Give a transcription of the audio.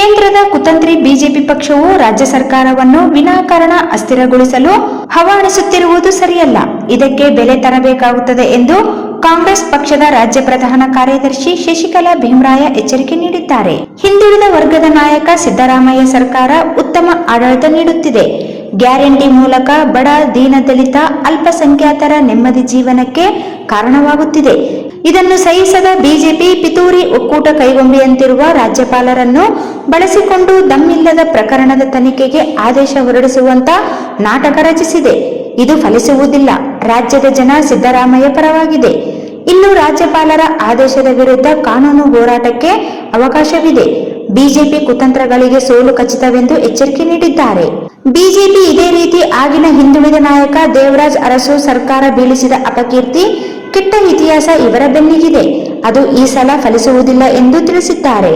ಕೇಂದ್ರದ ಕುತಂತ್ರಿ ಬಿಜೆಪಿ ಪಕ್ಷವು ರಾಜ್ಯ ಸರ್ಕಾರವನ್ನು ವಿನಾಕಾರಣ ಅಸ್ಥಿರಗೊಳಿಸಲು ಹವಾಣಿಸುತ್ತಿರುವುದು ಸರಿಯಲ್ಲ. ಇದಕ್ಕೆ ಬೆಲೆ ತರಬೇಕಾಗುತ್ತದೆ ಎಂದು ಕಾಂಗ್ರೆಸ್ ಪಕ್ಷದ ರಾಜ್ಯ ಪ್ರಧಾನ ಕಾರ್ಯದರ್ಶಿ ಶಶಿಕಲಾ ಭೀಮರಾಯ ಎಚ್ಚರಿಕೆ ನೀಡಿದ್ದಾರೆ. ಹಿಂದುಳಿದ ವರ್ಗದ ನಾಯಕ ಸಿದ್ದರಾಮಯ್ಯ ಸರ್ಕಾರ ಉತ್ತಮ ಆಡಳಿತ ನೀಡುತ್ತಿದೆ. ಗ್ಯಾರಂಟಿ ಮೂಲಕ ಬಡ, ದೀನದಲಿತ, ಅಲ್ಪಸಂಖ್ಯಾತರ ನೆಮ್ಮದಿ ಜೀವನಕ್ಕೆ ಕಾರಣವಾಗುತ್ತಿದೆ. ಇದನ್ನು ಸಹಿಸದ ಬಿಜೆಪಿ ಪಿತೂರಿ ಒಕ್ಕೂಟ ಕೈಗೊಂಬೆಯಂತಿರುವ ರಾಜ್ಯಪಾಲರನ್ನು ಬಳಸಿಕೊಂಡು ದಮ್ಮಿಲ್ಲದ ಪ್ರಕರಣದ ತನಿಖೆಗೆ ಆದೇಶ ಹೊರಡಿಸುವಂತ ನಾಟಕ ರಚಿಸಿದೆ. ಇದು ಫಲಿಸುವುದಿಲ್ಲ. ರಾಜ್ಯದ ಜನ ಸಿದ್ದರಾಮಯ್ಯ ಪರವಾಗಿದೆ. ಇನ್ನು ರಾಜ್ಯಪಾಲರ ಆದೇಶದ ವಿರುದ್ಧ ಕಾನೂನು ಹೋರಾಟಕ್ಕೆ ಅವಕಾಶವಿದೆ. ಬಿಜೆಪಿ ಕುತಂತ್ರಗಳಿಗೆ ಸೋಲು ಖಚಿತವೆಂದು ಎಚ್ಚರಿಕೆ ನೀಡಿದ್ದಾರೆ. ಬಿಜೆಪಿ ಇದೇ ರೀತಿ ಆಗಿನ ಹಿಂದುಳಿದ ನಾಯಕ ದೇವರಾಜ್ ಅರಸು ಸರ್ಕಾರ ಬೀಳಿಸಿದ ಅಪಕೀರ್ತಿ, ಕೆಟ್ಟ ಇತಿಹಾಸ ಇವರ ಬೆನ್ನಿಗಿದೆ. ಅದು ಈ ಸಲ ಫಲಿಸುವುದಿಲ್ಲ ಎಂದು ತಿಳಿಸಿದ್ದಾರೆ.